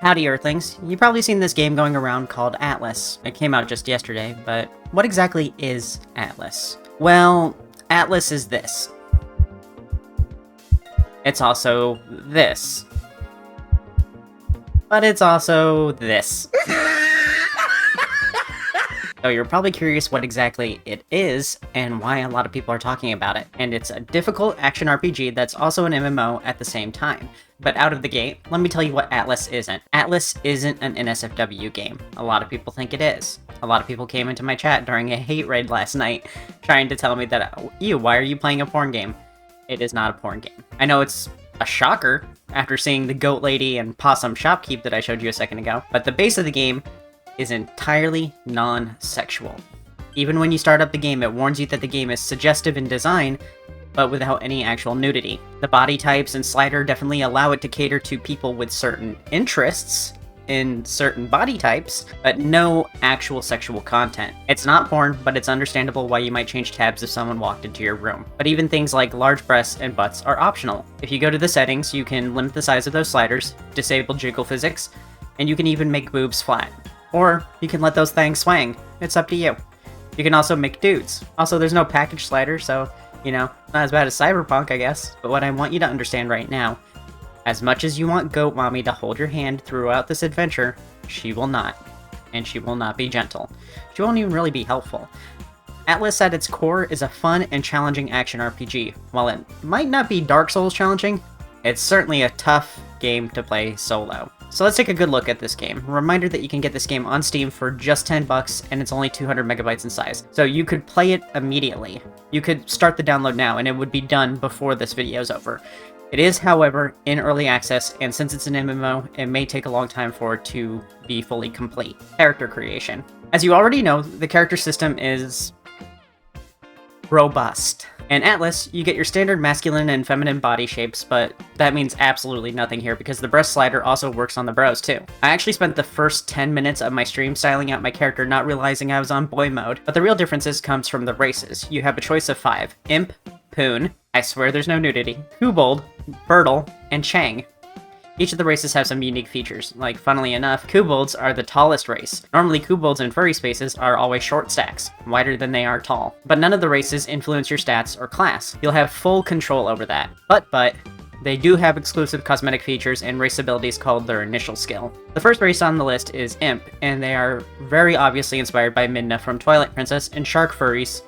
Howdy Earthlings, you've probably seen this game going around called Atlyss. It came out just yesterday, but what exactly is Atlyss? Well, Atlyss is this. It's also this. But it's also this. So you're probably curious what exactly it is and why a lot of people are talking about it. And it's a difficult action RPG that's also an MMO at the same time. But out of the gate, let me tell you what Atlyss isn't. Atlyss isn't an NSFW game. A lot of people think it is. A lot of people came into my chat during a hate raid last night trying to tell me that, ew, why are you playing a porn game? It is not a porn game. I know it's a shocker after seeing the goat lady and possum shopkeep that I showed you a second ago, but the base of the game is entirely non-sexual. Even when you start up the game, it warns you that the game is suggestive in design, but without any actual nudity. The body types and slider definitely allow it to cater to people with certain interests in certain body types, but no actual sexual content. It's not porn, but it's understandable why you might change tabs if someone walked into your room. But even things like large breasts and butts are optional. If you go to the settings, you can limit the size of those sliders, disable jiggle physics, and you can even make boobs flat. Or you can let those things swang. It's up to you. You can also make dudes. Also, there's no package slider, so, you know, not as bad as Cyberpunk, I guess. But what I want you to understand right now, as much as you want Goat Mommy to hold your hand throughout this adventure, she will not. And she will not be gentle. She won't even really be helpful. Atlyss at its core is a fun and challenging action RPG. While it might not be Dark Souls challenging, it's certainly a tough game to play solo. So let's take a good look at this game. A reminder that you can get this game on Steam for just $10 and it's only 200 megabytes in size. So you could play it immediately. You could start the download now and it would be done before this video is over. It is, however, in early access, and since it's an MMO, it may take a long time for it to be fully complete. Character creation. As you already know, the character system is robust. In Atlyss, you get your standard masculine and feminine body shapes, but that means absolutely nothing here because the breast slider also works on the bros too. I actually spent the first 10 minutes of my stream styling out my character not realizing I was on boy mode, but the real differences comes from the races. You have a choice of 5. Imp, Poon, I swear there's no nudity, Kobold, Birdle, and Chang. Each of the races have some unique features, like, funnily enough, Kobolds are the tallest race. Normally Kobolds in furry spaces are always short stacks, wider than they are tall. But none of the races influence your stats or class. You'll have full control over that. But, they do have exclusive cosmetic features and race abilities called their initial skill. The first race on the list is Imp, and they are very obviously inspired by Midna from Twilight Princess and Shark Furries,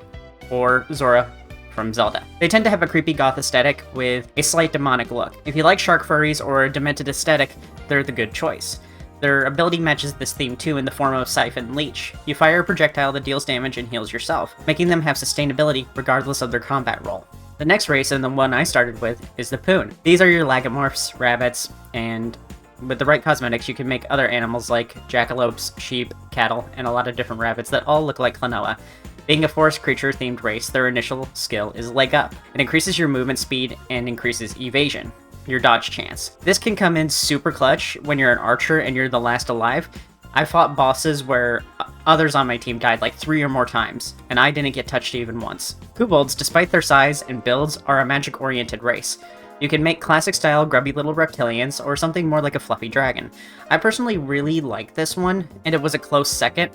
or Zora from Zelda. They tend to have a creepy goth aesthetic with a slight demonic look. If you like shark furries or a demented aesthetic, they're the good choice. Their ability matches this theme too in the form of Siphon Leech. You fire a projectile that deals damage and heals yourself, making them have sustainability regardless of their combat role. The next race, and the one I started with, is the Poon. These are your lagomorphs, rabbits, and with the right cosmetics you can make other animals like jackalopes, sheep, cattle, and a lot of different rabbits that all look like Klonoa. Being a forest creature-themed race, their initial skill is Leg Up. It increases your movement speed and increases evasion, your dodge chance. This can come in super clutch when you're an archer and you're the last alive. I fought bosses where others on my team died like 3 or more times, and I didn't get touched even once. Kobolds, despite their size and builds, are a magic-oriented race. You can make classic-style grubby little reptilians or something more like a fluffy dragon. I personally really like this one, and it was a close second.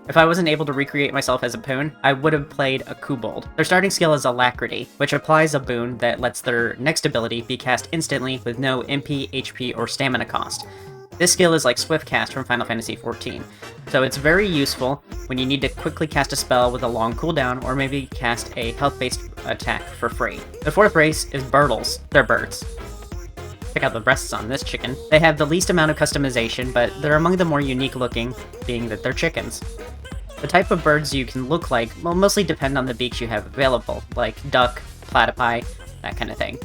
If I wasn't able to recreate myself as a Poon, I would have played a Kobold. Their starting skill is Alacrity, which applies a boon that lets their next ability be cast instantly with no MP, HP, or stamina cost. This skill is like Swift Cast from Final Fantasy XIV, so it's very useful when you need to quickly cast a spell with a long cooldown or maybe cast a health-based attack for free. The fourth race is Birdles. They're birds. Check out the breasts on this chicken. They have the least amount of customization, but they're among the more unique looking, being that they're chickens. The type of birds you can look like will mostly depend on the beaks you have available, like duck, platypi, that kind of thing.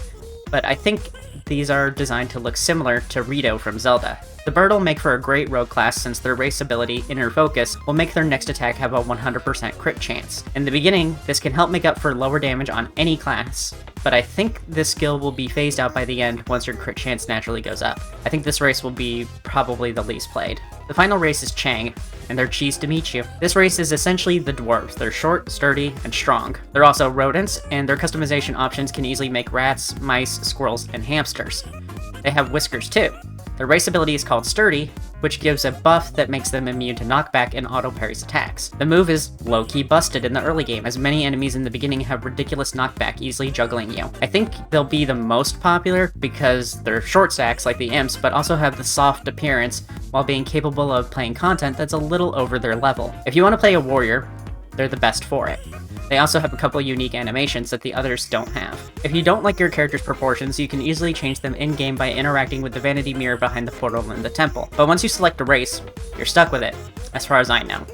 But I think these are designed to look similar to Rito from Zelda. The bird will make for a great rogue class since their race ability, Inner Focus, will make their next attack have a 100% crit chance. In the beginning, this can help make up for lower damage on any class, but I think this skill will be phased out by the end once your crit chance naturally goes up. I think this race will be probably the least played. The final race is Chang, and they're cheesed to meet you. This race is essentially the dwarves. They're short, sturdy, and strong. They're also rodents, and their customization options can easily make rats, mice, squirrels, and hamsters. They have whiskers too. Their race ability is called Sturdy, which gives a buff that makes them immune to knockback and auto parries attacks. The move is low-key busted in the early game, as many enemies in the beginning have ridiculous knockback, easily juggling you. I think they'll be the most popular because they're short stacks like the imps, but also have the soft appearance while being capable of playing content that's a little over their level. If you want to play a warrior, they're the best for it. They also have a couple unique animations that the others don't have. If you don't like your character's proportions, you can easily change them in-game by interacting with the vanity mirror behind the portal in the temple. But once you select a race, you're stuck with it, as far as I know.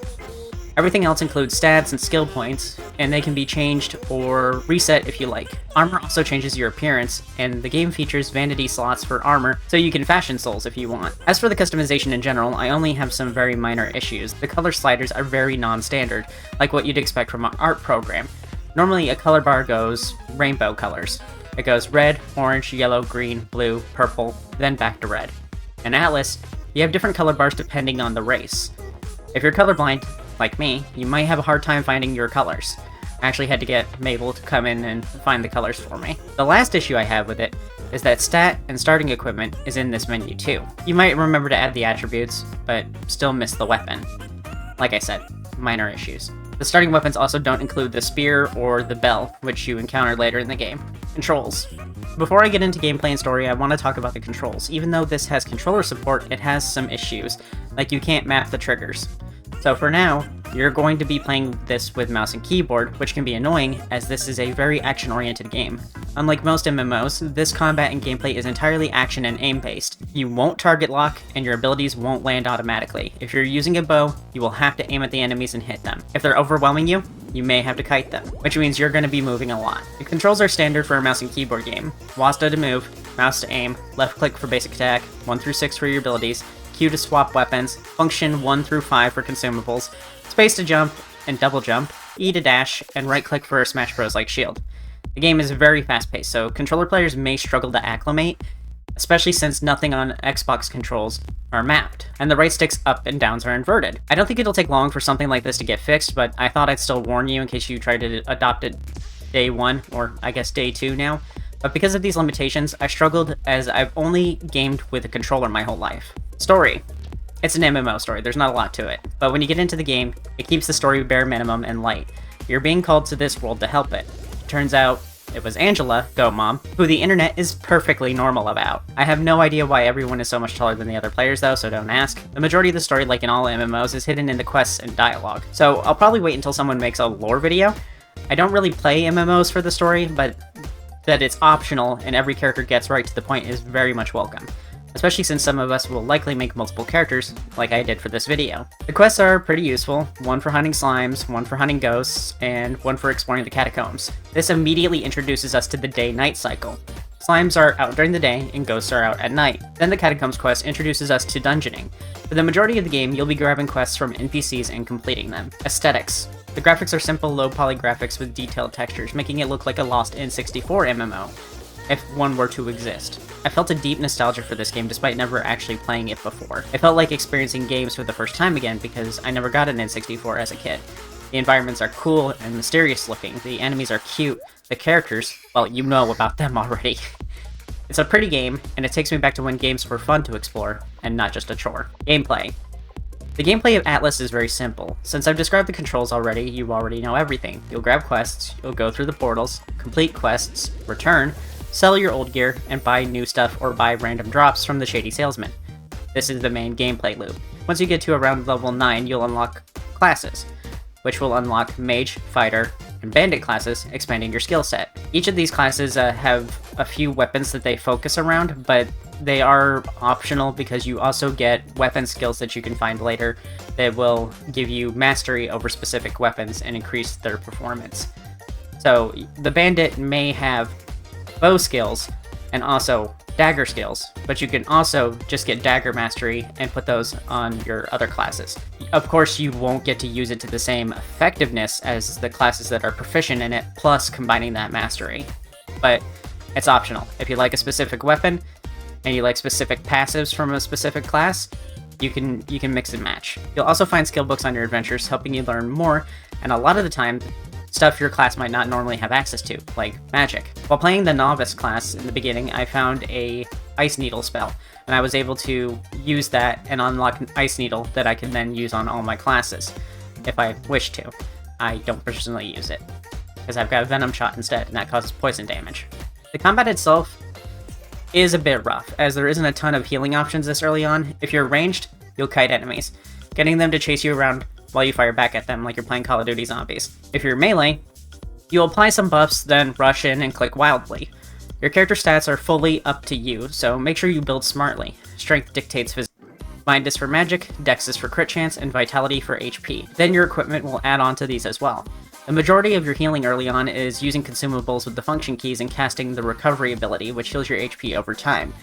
Everything else includes stats and skill points, and they can be changed or reset if you like. Armor also changes your appearance, and the game features vanity slots for armor, so you can fashion souls if you want. As for the customization in general, I only have some very minor issues. The color sliders are very non-standard, like what you'd expect from an art program. Normally, a color bar goes rainbow colors. It goes red, orange, yellow, green, blue, purple, then back to red. In Atlyss, you have different color bars depending on the race. If you're colorblind, like me, you might have a hard time finding your colors. I actually had to get Mabel to come in and find the colors for me. The last issue I have with it is that stat and starting equipment is in this menu too. You might remember to add the attributes, but still miss the weapon. Like I said, minor issues. The starting weapons also don't include the spear or the bell, which you encounter later in the game. Controls. Before I get into gameplay and story, I want to talk about the controls. Even though this has controller support, it has some issues, like you can't map the triggers. So for now, you're going to be playing this with mouse and keyboard, which can be annoying, as this is a very action-oriented game. Unlike most MMOs, this combat and gameplay is entirely action and aim-based. You won't target lock, and your abilities won't land automatically. If you're using a bow, you will have to aim at the enemies and hit them. If they're overwhelming you, you may have to kite them, which means you're going to be moving a lot. The controls are standard for a mouse and keyboard game. WASD to move, mouse to aim, left click for basic attack, 1 through 6 for your abilities, Q to swap weapons, function 1 through 5 for consumables, space to jump and double jump, E to dash, and right click for Smash Bros like shield. The game is very fast paced, so controller players may struggle to acclimate, especially since nothing on Xbox controls are mapped, and the right sticks up and downs are inverted. I don't think it'll take long for something like this to get fixed, but I thought I'd still warn you in case you try to adopt it day 1, or I guess day 2 now. But because of these limitations, I struggled as I've only gamed with a controller my whole life. Story. It's an MMO story, there's not a lot to it. But when you get into the game, it keeps the story bare minimum and light. You're being called to this world to help it. Turns out, it was Angela, Goat Mom, who the internet is perfectly normal about. I have no idea why everyone is so much taller than the other players though, so don't ask. The majority of the story, like in all MMOs, is hidden in the quests and dialogue. So I'll probably wait until someone makes a lore video. I don't really play MMOs for the story, but that it's optional and every character gets right to the point is very much welcome. Especially since some of us will likely make multiple characters, like I did for this video. The quests are pretty useful, one for hunting slimes, one for hunting ghosts, and one for exploring the catacombs. This immediately introduces us to the day-night cycle. Slimes are out during the day, and ghosts are out at night. Then the catacombs quest introduces us to dungeoning. For the majority of the game, you'll be grabbing quests from NPCs and completing them. Aesthetics. The graphics are simple, low-poly graphics with detailed textures, making it look like a lost N64 MMO, if one were to exist. I felt a deep nostalgia for this game despite never actually playing it before. It felt like experiencing games for the first time again because I never got an N64 as a kid. The environments are cool and mysterious looking, the enemies are cute, the characters, well, you know about them already. It's a pretty game, and it takes me back to when games were fun to explore, and not just a chore. Gameplay. The gameplay of Atlyss is very simple. Since I've described the controls already, you already know everything. You'll grab quests, you'll go through the portals, complete quests, return, sell your old gear, and buy new stuff or buy random drops from the shady salesman. This is the main gameplay loop. Once you get to around level 9, you'll unlock classes, which will unlock Mage, Fighter, and Bandit classes, expanding your skill set. Each of these classes have a few weapons that they focus around, but they are optional because you also get weapon skills that you can find later that will give you mastery over specific weapons and increase their performance. So the Bandit may have bow skills and also dagger skills, but you can also just get dagger mastery and put those on your other classes. Of course, you won't get to use it to the same effectiveness as the classes that are proficient in it, plus combining that mastery. But it's optional. If you like a specific weapon and you like specific passives from a specific class, you can mix and match. You'll also find skill books on your adventures, helping you learn more, and a lot of the time, stuff your class might not normally have access to, like magic. While playing the novice class in the beginning, I found a Ice Needle spell, and I was able to use that and unlock an Ice Needle that I can then use on all my classes, if I wish to. I don't personally use it, because I've got Venom Shot instead, and that causes poison damage. The combat itself is a bit rough, as there isn't a ton of healing options this early on. If you're ranged, you'll kite enemies, getting them to chase you around while you fire back at them like you're playing Call of Duty Zombies. If you're melee, you'll apply some buffs, then rush in and click wildly. Your character stats are fully up to you, so make sure you build smartly. Strength dictates physics. Mind is for magic, Dex is for crit chance, and Vitality for HP. Then your equipment will add on to these as well. The majority of your healing early on is using consumables with the function keys and casting the recovery ability, which heals your HP over time.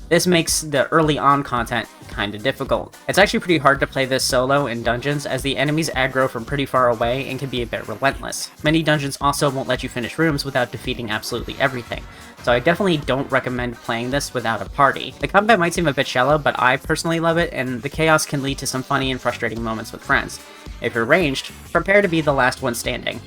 This makes the early on content kinda difficult. It's actually pretty hard to play this solo in dungeons, as the enemies aggro from pretty far away and can be a bit relentless. Many dungeons also won't let you finish rooms without defeating absolutely everything, so I definitely don't recommend playing this without a party. The combat might seem a bit shallow, but I personally love it, and the chaos can lead to some funny and frustrating moments with friends. If you're ranged, prepare to be the last one standing.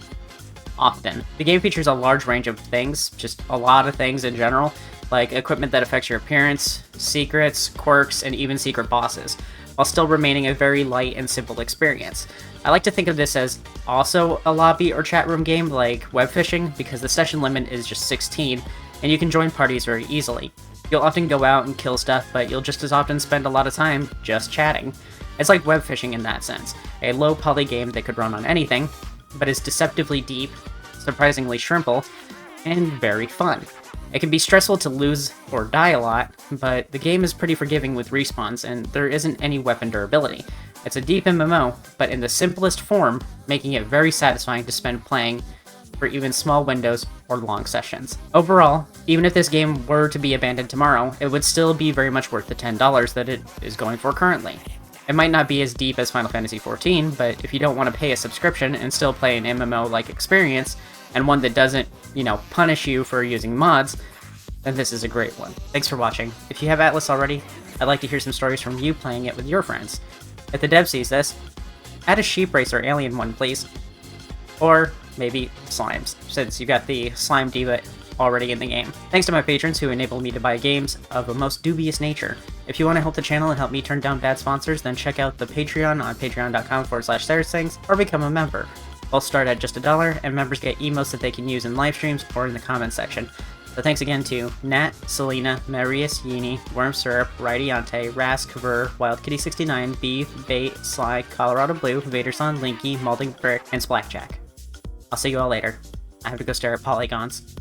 Often. The game features a large range of things, just a lot of things in general, like equipment that affects your appearance, secrets, quirks, and even secret bosses, while still remaining a very light and simple experience. I like to think of this as also a lobby or chat room game like web fishing, because the session limit is just 16, and you can join parties very easily. You'll often go out and kill stuff, but you'll just as often spend a lot of time just chatting. It's like web fishing in that sense, a low poly game that could run on anything, but is deceptively deep, surprisingly shrimple, and very fun. It can be stressful to lose or die a lot, but the game is pretty forgiving with respawns, and there isn't any weapon durability. It's a deep MMO, but in the simplest form, making it very satisfying to spend playing for even small windows or long sessions. Overall, even if this game were to be abandoned tomorrow, it would still be very much worth the $10 that it is going for currently. It might not be as deep as Final Fantasy XIV, but if you don't want to pay a subscription and still play an MMO-like experience, and one that doesn't, punish you for using mods, then this is a great one. Thanks for watching. If you have Atlyss already, I'd like to hear some stories from you playing it with your friends. If the dev sees this, add a sheep race or alien one, please. Or maybe slimes, since you've got the slime diva already in the game. Thanks to my patrons who enable me to buy games of a most dubious nature. If you want to help the channel and help me turn down bad sponsors, then check out the Patreon on patreon.com/SerasThings or become a member. Both start at just $1, and members get emotes that they can use in live streams or in the comments section. So thanks again to Nat, Selena, Marius, Yini, Worm Syrup, Radiante, Rask, Ver, WildKitty69, Beef, Bait, Sly, Colorado Blue, Vaderson, Linky, Malding Brick, and Splackjack. I'll see you all later. I have to go stare at polygons.